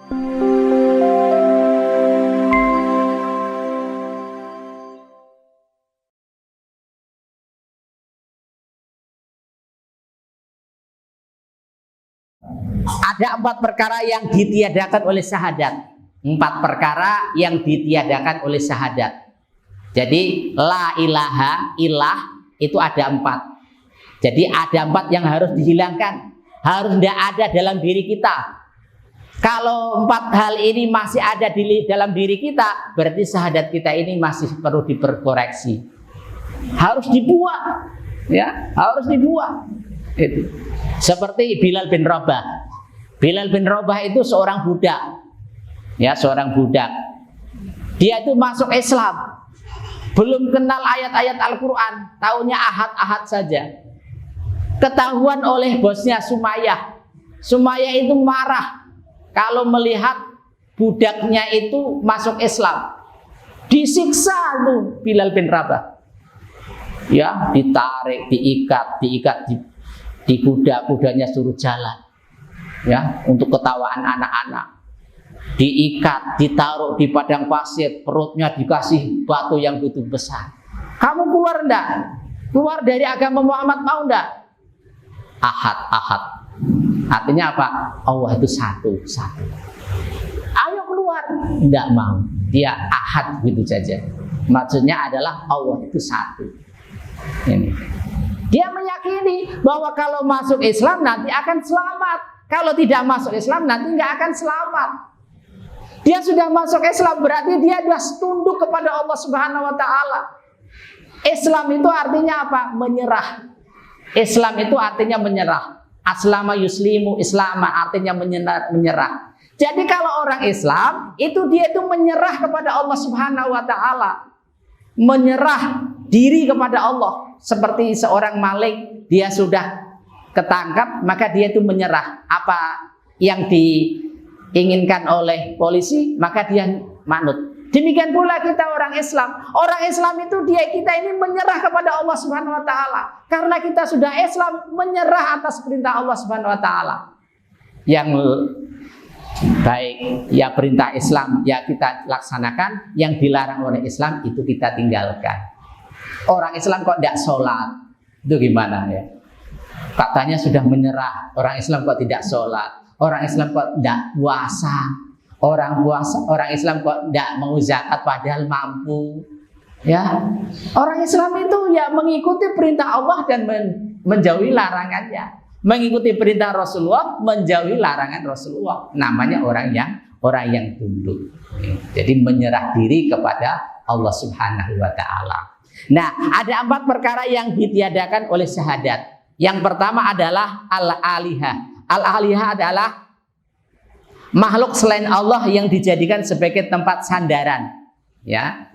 Ada 4 perkara yang ditiadakan oleh syahadat. 4 perkara yang ditiadakan oleh syahadat. Jadi la ilaha ilah itu ada 4. Jadi ada 4 yang harus dihilangkan. Harus tidak ada dalam diri kita. Kalau 4 hal ini masih ada di dalam diri kita, berarti syahadat kita ini masih perlu diperkoreksi. Harus dibuang, ya, harus dibuang. Itu. Seperti Bilal bin Rabah. Bilal bin Rabah itu seorang budak, ya, seorang budak. Dia itu masuk Islam, belum kenal ayat-ayat Al-Quran, taunya ahad-ahad saja. Ketahuan oleh bosnya Sumayyah. Sumayyah itu marah kalau melihat budaknya itu masuk Islam. Disiksa tuh Bilal bin Rabah, ya, ditarik, diikat di budak-budaknya, suruh jalan, ya, untuk ketawaan anak-anak. Diikat, ditaruh di padang pasir, perutnya dikasih batu yang begitu besar. Kamu keluar enggak? Keluar dari agama Muhammad mau enggak? Ahad. Artinya apa? Allah itu satu. Ayo keluar. Enggak mau. Dia ahad gitu saja. Maksudnya adalah Allah itu satu. Ini. Dia meyakini bahwa kalau masuk Islam nanti akan selamat. Kalau tidak masuk Islam nanti nggak akan selamat. Dia sudah masuk Islam berarti dia sudah tunduk kepada Allah Subhanahu wa Ta'ala. Islam itu artinya apa? Menyerah. Islam itu artinya menyerah. Aslama yuslimu islama, artinya menyerah. Jadi kalau orang Islam itu dia itu menyerah kepada Allah Subhanahu wa Ta'ala. Menyerah diri kepada Allah. Seperti seorang maling, dia sudah ketangkap, maka dia itu menyerah. Apa yang diinginkan oleh polisi, maka dia manut. Demikian pula kita orang Islam. Orang Islam itu kita ini menyerah kepada Allah Subhanahu wa Ta'ala. Karena kita sudah Islam, menyerah atas perintah Allah Subhanahu wa Ta'ala. Yang baik, ya perintah Islam ya kita laksanakan, yang dilarang oleh Islam itu kita tinggalkan. Orang Islam kok tidak sholat, itu gimana ya? Katanya sudah menyerah. Orang Islam kok tidak sholat. Orang Islam kok tidak puasa. Orang Islam kok tidak mau zakat padahal mampu. Ya, orang Islam itu ya mengikuti perintah Allah dan menjauhi larangannya. Mengikuti perintah Rasulullah, menjauhi larangan Rasulullah. Namanya orang yang tunduk. Jadi menyerah diri kepada Allah Subhanahu wa Ta'ala. Nah, ada 4 perkara yang ditiadakan oleh syahadat. Yang pertama adalah al-alihah. Al-alihah adalah makhluk selain Allah yang dijadikan sebagai tempat sandaran. Ya,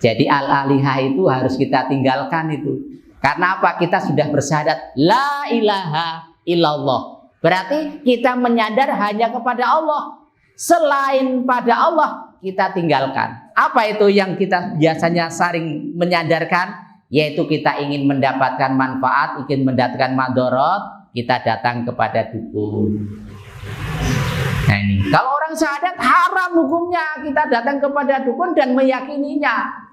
jadi al-alihah itu harus kita tinggalkan itu. Karena apa? Kita sudah bersyahadat la ilaha illallah. Berarti kita menyandar hanya kepada Allah. Selain pada Allah kita tinggalkan. Apa itu yang kita biasanya sering menyandarkan? Yaitu kita ingin mendapatkan manfaat, ingin mendapatkan madorot, kita datang kepada dukun. Nah ini, kalau orang syahadat haram hukumnya kita datang kepada dukun dan meyakininya.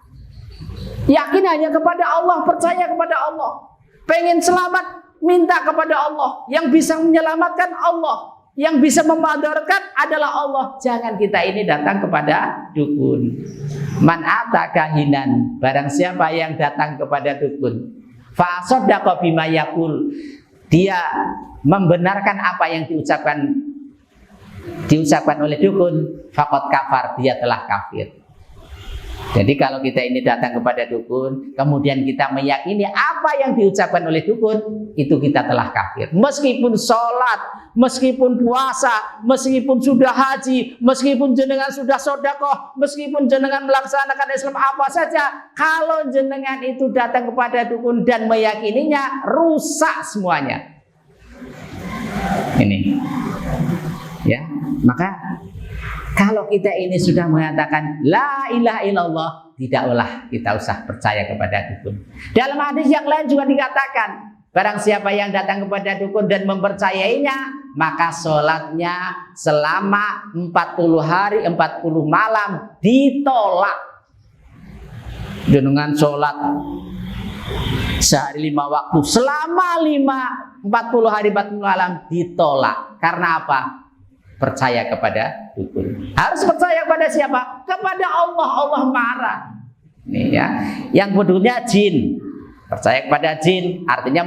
Yakin hanya kepada Allah, percaya kepada Allah. Pengen selamat, minta kepada Allah. Yang bisa menyelamatkan Allah. Yang bisa memadarkan adalah Allah. Jangan kita ini datang kepada dukun. Man ata kahinan, barang siapa yang datang kepada dukun, fa saddaqa bima yaqul, dia membenarkan apa yang diucapkan oleh dukun, faqad kafar, dia telah kafir. Jadi kalau kita ini datang kepada dukun, kemudian kita meyakini apa yang diucapkan oleh dukun, itu kita telah kafir. Meskipun sholat, meskipun puasa, meskipun sudah haji, meskipun jenengan sudah sedekah, meskipun jenengan melaksanakan Islam apa saja, kalau jenengan itu datang kepada dukun dan meyakininya, rusak semuanya. Ini, ya, maka kalau kita ini sudah mengatakan la ilaha illallah, tidaklah kita usah percaya kepada dukun. Dalam hadis yang lain juga dikatakan, barang siapa yang datang kepada dukun dan mempercayainya, maka sholatnya selama 40 hari 40 malam ditolak. Dengan sholat sehari 5 waktu selama 40 hari 40 malam ditolak. Karena apa? Percaya kepada dukun. Harus percaya kepada siapa? Kepada Allah. Allah marah. Nih ya. Yang kedua jin. Percaya kepada jin artinya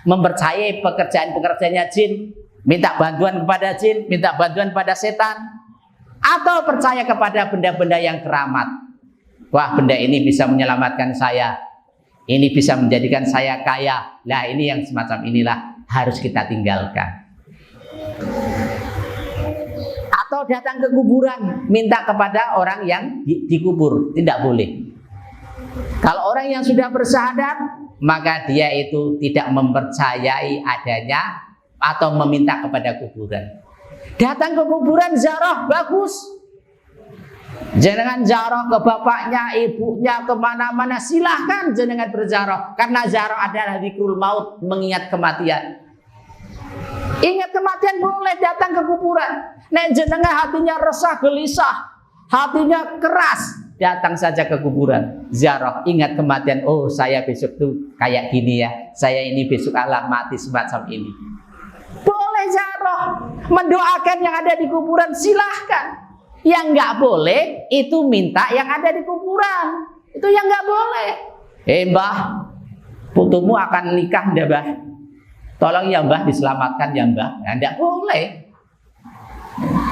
mempercayai pekerjaan-pekerjaannya jin, minta bantuan kepada jin, minta bantuan pada setan, atau percaya kepada benda-benda yang keramat. Wah, benda ini bisa menyelamatkan saya, ini bisa menjadikan saya kaya. Nah, ini yang semacam inilah harus kita tinggalkan. Atau datang ke kuburan, minta kepada orang yang dikubur, tidak boleh. Kalau orang yang sudah bersyahadat, maka dia itu tidak mempercayai adanya atau meminta kepada kuburan. Datang ke kuburan ziarah bagus. Jenengan ziarah ke bapaknya, ibunya, kemana-mana, silahkan jenengan berziarah. Karena ziarah adalah dzikrul maut, mengingat kematian. Ingat kematian boleh datang ke kuburan. Nek jenengan hatinya resah, gelisah, hatinya keras, datang saja ke kuburan, ziarah, ingat kematian. Oh, saya besok tuh kayak gini ya, saya ini besok alam mati semacam ini. Boleh ziarah, mendoakan yang ada di kuburan, silahkan. Yang nggak boleh itu minta yang ada di kuburan, itu yang nggak boleh. Mbah, putumu akan nikah ndak, Mbah? Tolong ya Mbah, diselamatkan ya Mbah. Nah, ndak boleh.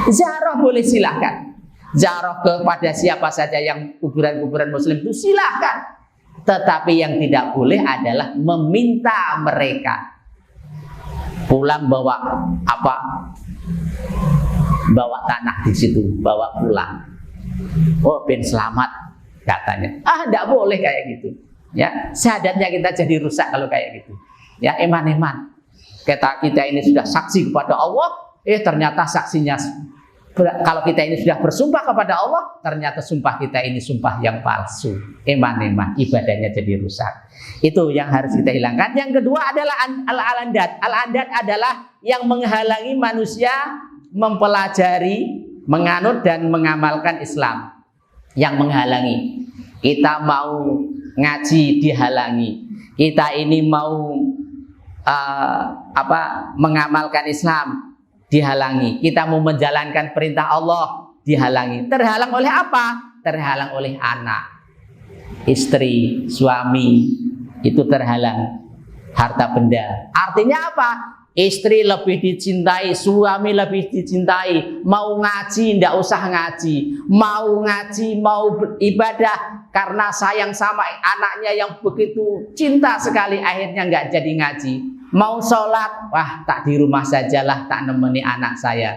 Ziarah boleh, silahkan. Ziarah kepada siapa saja yang kuburan-kuburan muslim itu silahkan. Tetapi yang tidak boleh adalah meminta mereka pulang bawa apa? Bawa tanah di situ, bawa pulang. Oh, ben selamat katanya. Enggak boleh kayak gitu. Ya, syahadatnya kita jadi rusak kalau kayak gitu. Ya, eman-eman. Kita ini sudah saksi kepada Allah, ternyata saksinya, kalau kita ini sudah bersumpah kepada Allah, ternyata sumpah kita ini sumpah yang palsu. Eman-eman, ibadahnya jadi rusak. Itu yang harus kita hilangkan. Yang kedua adalah al-andat. Al-andat adalah yang menghalangi manusia mempelajari, menganut dan mengamalkan Islam. Yang menghalangi. Kita mau ngaji dihalangi. Kita ini mau mengamalkan Islam dihalangi. Kita mau menjalankan perintah Allah dihalangi. Terhalang oleh apa? Terhalang oleh anak, istri, suami, itu terhalang. Harta benda. Artinya apa? Istri lebih dicintai, suami lebih dicintai. Mau ngaji, ndak usah ngaji. Mau ngaji, mau beribadah karena sayang sama anaknya yang begitu cinta sekali, akhirnya nggak jadi ngaji. Mau sholat, wah tak di rumah sajalah, tak nemeni anak saya.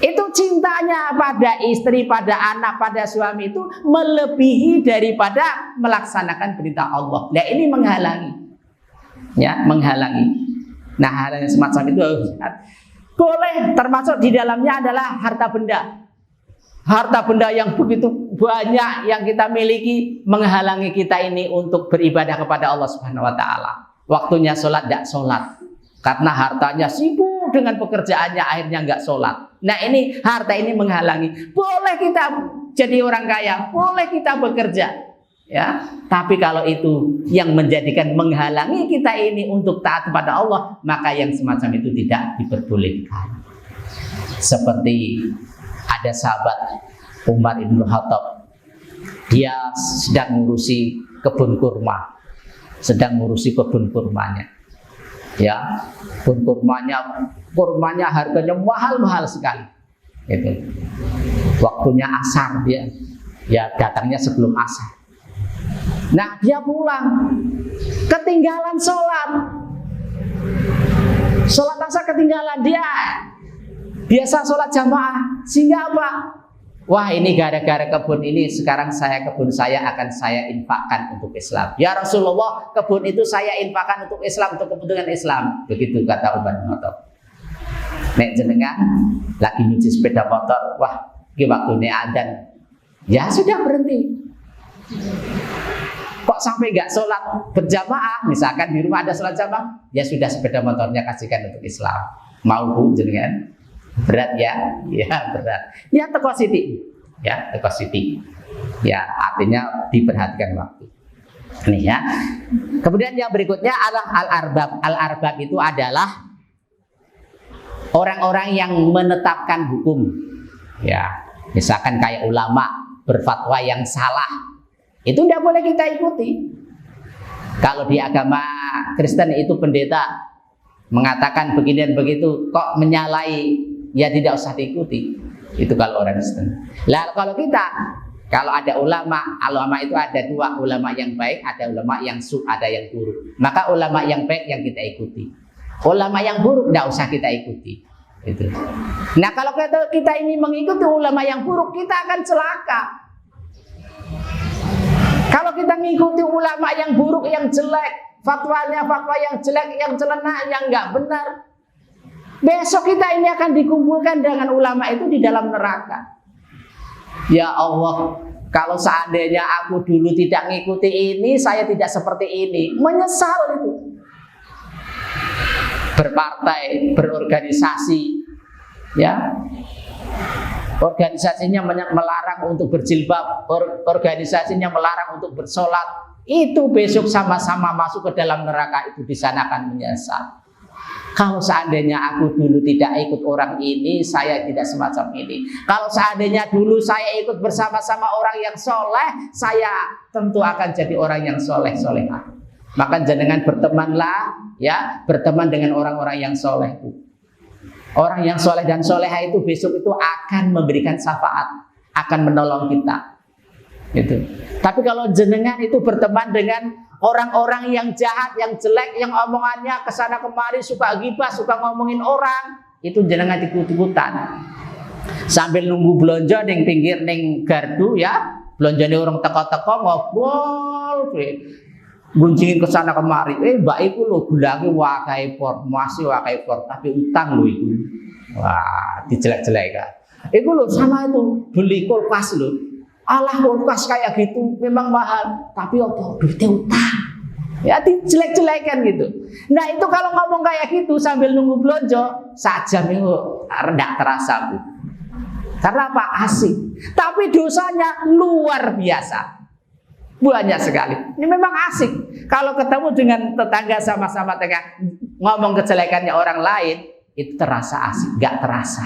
Itu cintanya pada istri, pada anak, pada suami itu melebihi daripada melaksanakan perintah Allah. Nah, ini menghalangi, ya, menghalangi. Nah, hal yang semacam itu boleh, termasuk di dalamnya adalah harta benda. Harta benda yang begitu banyak yang kita miliki menghalangi kita ini untuk beribadah kepada Allah Subhanahu wa taala. Waktunya sholat tidak sholat karena hartanya sibuk dengan pekerjaannya, akhirnya nggak sholat. Nah, ini harta ini menghalangi. Boleh kita jadi orang kaya, boleh kita bekerja, ya. Tapi kalau itu yang menjadikan menghalangi kita ini untuk taat kepada Allah, maka yang semacam itu tidak diperbolehkan. Seperti ada sahabat Umar ibn Khattab, dia sedang mengurusi kebun kurma. Ya, kebun kurmanya harganya mahal sekali. Gitu. Waktunya asar dia, ya datangnya sebelum asar. Nah, dia pulang, ketinggalan sholat asar ketinggalan. Dia biasa sholat jamaah, sehingga apa? Wah, ini gara-gara kebun ini, sekarang kebun saya akan saya infakkan untuk Islam. Ya Rasulullah, kebun itu saya infakkan untuk Islam, untuk kepentingan Islam. Begitu kata Umar bin Khattab. Nek jenengan lagi nyuci sepeda motor, wah, ini waktunya adzan. Ya sudah, berhenti. Kok sampai nggak sholat berjamaah? Misalkan di rumah ada sholat jamaah, ya sudah, sepeda motornya kasihkan untuk Islam. Mau Bu jenengan? Berat ya? Ya berat. Ya teko sithik. Ya teko sithik. Ya artinya diperhatikan waktu. Ini ya. Kemudian yang berikutnya adalah al-arbab. Al-arbab itu adalah orang-orang yang menetapkan hukum. Ya, misalkan kayak ulama berfatwa yang salah, itu tidak boleh kita ikuti. Kalau di agama Kristen itu pendeta mengatakan begini dan begitu, kok menyalahi, ya tidak usah diikuti. Itu kalau orang Kristen. Lah kalau kita, kalau ada ulama itu ada dua, ulama yang baik, ada ulama yang ada yang buruk. Maka ulama yang baik yang kita ikuti. Ulama yang buruk tidak usah kita ikuti. Itu. Nah kalau kita ini mengikuti ulama yang buruk, kita akan celaka. Kalau kita mengikuti ulama yang buruk, yang jelek, fatwanya fatwa yang jelek, yang celana, yang nggak benar, besok kita ini akan dikumpulkan dengan ulama itu di dalam neraka. Ya Allah, kalau seandainya aku dulu tidak mengikuti ini, saya tidak seperti ini. Menyesal itu. Berpartai, berorganisasi, ya. Organisasinya melarang untuk berjilbab, organisasinya melarang untuk bersolat. Itu besok sama-sama masuk ke dalam neraka, itu di sana akan menyesal. Kalau seandainya aku dulu tidak ikut orang ini, saya tidak semacam ini. Kalau seandainya dulu saya ikut bersama-sama orang yang soleh, saya tentu akan jadi orang yang soleh-solehah. Maka jangan bertemanlah, ya, berteman dengan orang-orang yang soleh itu. Orang yang soleh dan soleha itu besok itu akan memberikan syafaat, akan menolong kita. Gitu. Tapi kalau jenengan itu berteman dengan orang-orang yang jahat, yang jelek, yang omongannya kesana kemari, suka ghibah, suka ngomongin orang, itu jenengan ikut-ikutan. Sambil nunggu belanja ning pinggir ning gardu, ya, belanjane orang teko-teko ngobrol, guncingin kesana kemari. Mbak iku lho gulange wakai por, masih wakai por, tapi utang lho itu. Wah, dijelek-jelek kan. Iku lho sama itu beli kulkas lho. Alah kulkas kayak gitu memang mahal, tapi apa duitnya utang. Ya dijelek-jelekan gitu. Nah itu kalau ngomong kayak gitu sambil nunggu belanja, sajam itu rendah terasa Bu. Karena apa? Asik. Tapi dosanya luar biasa. Banyak sekali. Ini memang asik. Kalau ketemu dengan tetangga sama-sama ngomong kejelekannya orang lain, itu terasa asik, nggak terasa.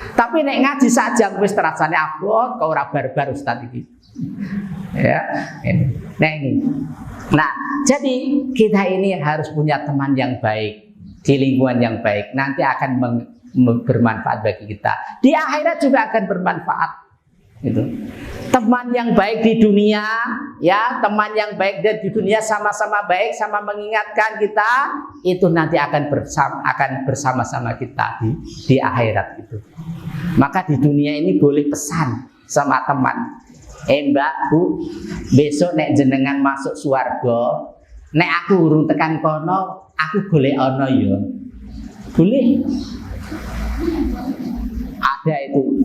Tapi nek ngaji saja wis terasane abot kau ora barbar Ustaz iki. Ya, ini. Nah ini. Nah, jadi kita ini harus punya teman yang baik, di lingkungan yang baik. Nanti akan bermanfaat bagi kita. Di akhirat juga akan bermanfaat. Gitu. Teman yang baik di dunia, ya, teman yang baik di dunia sama-sama baik, sama mengingatkan kita, itu nanti akan bersama-sama kita di akhirat itu. Maka di dunia ini boleh pesan sama teman, Mbak, Bu, besok nek jenengan masuk swarga, nek aku urung tekan kono, aku golek ana ya. Boleh. Ada itu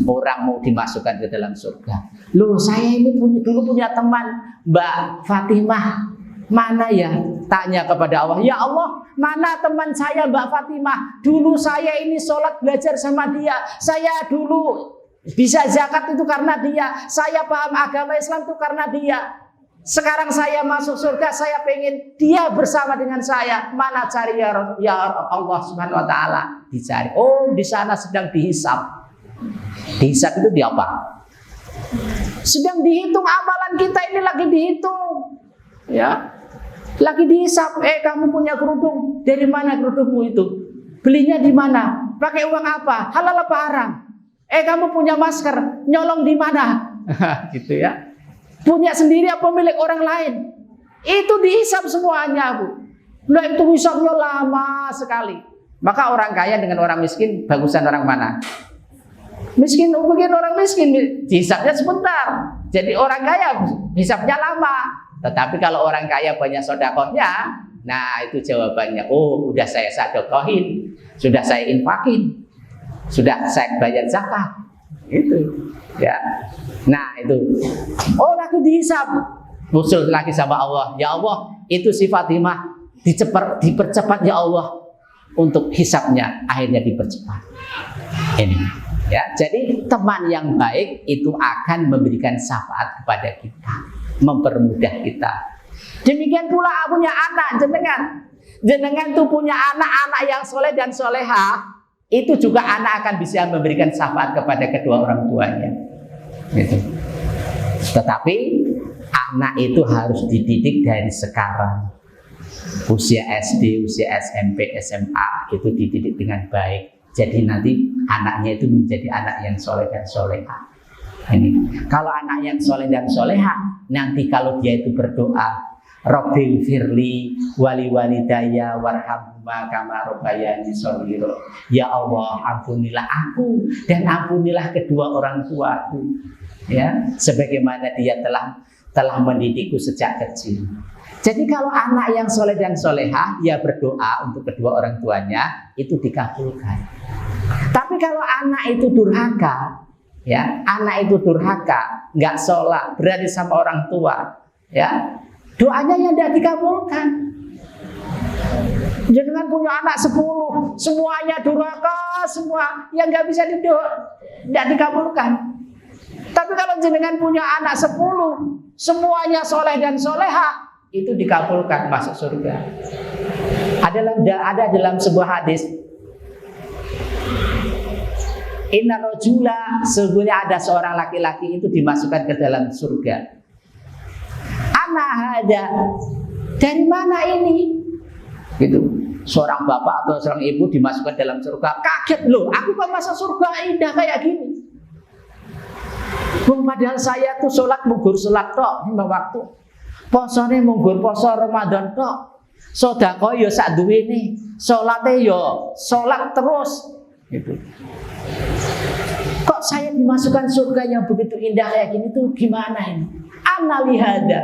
orang mau dimasukkan ke dalam surga. Loh, saya ini dulu punya teman Mbak Fatimah. Mana ya? Tanya kepada Allah. Ya Allah, mana teman saya Mbak Fatimah? Dulu saya ini sholat belajar sama dia. Saya dulu bisa zakat itu karena dia. Saya paham agama Islam itu karena dia. Sekarang saya masuk surga, saya pengen dia bersama dengan saya. Mana cari ya Allah Subhanahu wa taala? Dicari. Oh, di sana sedang dihisab. Dihisab itu di apa? Sedang dihitung amalan kita ini, lagi dihitung. Ya. Lagi dihisab. Kamu punya kerudung. Dari mana kerudungmu itu? Belinya di mana? Pakai uang apa? Halal apa haram? Kamu punya masker. Nyolong di mana? Gitu ya. Punya sendiri apa milik orang lain? Itu dihisab semuanya, Bu. Nah, itu hisabnya lama sekali. Maka orang kaya dengan orang miskin, bagusan orang mana? Miskin, mungkin orang miskin hisabnya sebentar. Jadi orang kaya hisabnya lama. Tetapi kalau orang kaya banyak sedekahnya, nah itu jawabannya. Oh, udah saya sedekahin, sudah saya infakin, sudah saya bayar zakat. Itu. Ya. Nah itu, oh lagi dihisab, muncul lagi sama Allah. Ya Allah, itu si Fatimah dipercepat ya Allah. untuk hisabnya akhirnya dipercepat. Ini ya, jadi teman yang baik itu akan memberikan syafaat kepada kita, mempermudah kita. Demikian pula punya anak, jenengan tuh punya anak yang soleh dan soleha, itu juga anak akan bisa memberikan syafaat kepada kedua orang tuanya. Gitu. Tetapi anak itu harus dididik dari sekarang. Usia SD, usia SMP, SMA itu dididik dengan baik. Jadi nanti anaknya itu menjadi anak yang soleh dan soleha. Ini. Kalau anak yang soleh dan soleha, nanti kalau dia itu berdoa, Rabbil firli wali walidaya warhamhuma kama rabbayani shaghira. Ya Allah, ampunilah aku dan ampunilah kedua orang tuaku. Ya, sebagaimana dia telah mendidikku sejak kecil. Jadi kalau anak yang soleh dan soleha, dia berdoa untuk kedua orang tuanya, itu dikabulkan. Tapi kalau anak itu durhaka, ya, anak itu durhaka, nggak sholat, berani sama orang tua, ya, doanya yang tidak dikabulkan. Jangan punya anak 10, semuanya durhaka, semua yang nggak bisa tidak dikabulkan. Tapi kalau jenengan punya anak 10, semuanya soleh dan soleha, itu dikabulkan, masuk surga. Ada dalam sebuah hadis, inna rajula, sesungguhnya ada seorang laki-laki itu dimasukkan ke dalam surga. Anak ada, dari mana ini? Gitu. Seorang bapak atau seorang ibu dimasukkan dalam surga, kaget loh, aku kok masuk surga indah kayak gini. Padahal saya tuh sholat munggur sholat tok 5 waktu. Posone munggur poso Ramadan tok. Sedekah ya sak duwene, salate ya salat terus gitu. Kok saya dimasukkan surga yang begitu indah kayak gini tuh gimana ini? Analihada.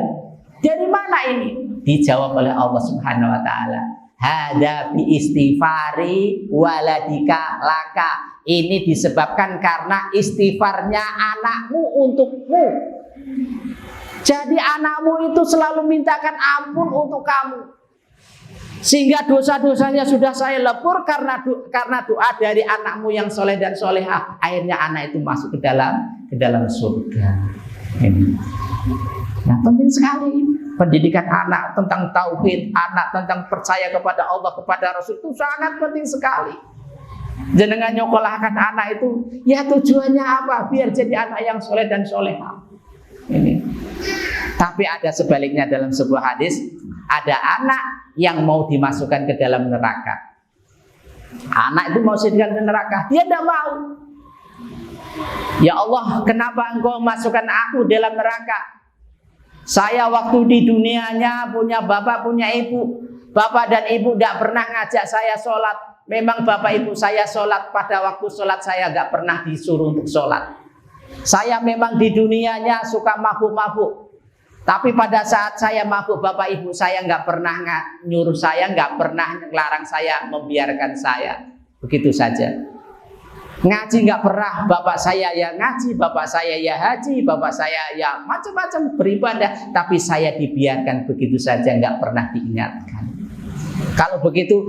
Dari mana ini? Dijawab oleh Allah Subhanahu wa taala. Hada bi istighfari waladika laka. Ini disebabkan karena istighfarnya anakmu untukmu. Jadi anakmu itu selalu mintakan ampun untuk kamu, sehingga dosa-dosanya sudah saya lepur karena doa dari anakmu yang soleh dan soleha. Akhirnya anak itu masuk ke dalam surga. Ini. Nah, penting sekali pendidikan anak tentang tauhid, anak tentang percaya kepada Allah, kepada Rasul itu sangat penting sekali. Jenengan nyokolahkan anak itu, ya tujuannya apa? Biar jadi anak yang soleh dan soleha. Ini. Tapi ada sebaliknya dalam sebuah hadis, ada anak yang mau dimasukkan ke dalam neraka. Anak itu mau dimasukkan ke neraka, dia tidak mau. Ya Allah, kenapa engkau masukkan aku dalam neraka? Saya waktu di dunianya punya bapak, punya ibu. Bapak dan ibu tidak pernah ngajak saya sholat. Memang bapak ibu saya sholat, pada waktu sholat saya nggak pernah disuruh untuk sholat. Saya memang di dunianya suka mabuk-mabuk. Tapi pada saat saya mabuk, bapak ibu saya nggak pernah nyuruh saya, nggak pernah ngelarang saya, membiarkan saya. Begitu saja. Ngaji nggak pernah, bapak saya ya ngaji, bapak saya ya haji, bapak saya ya macam-macam beribadah. Tapi saya dibiarkan begitu saja, nggak pernah diingatkan. Kalau begitu,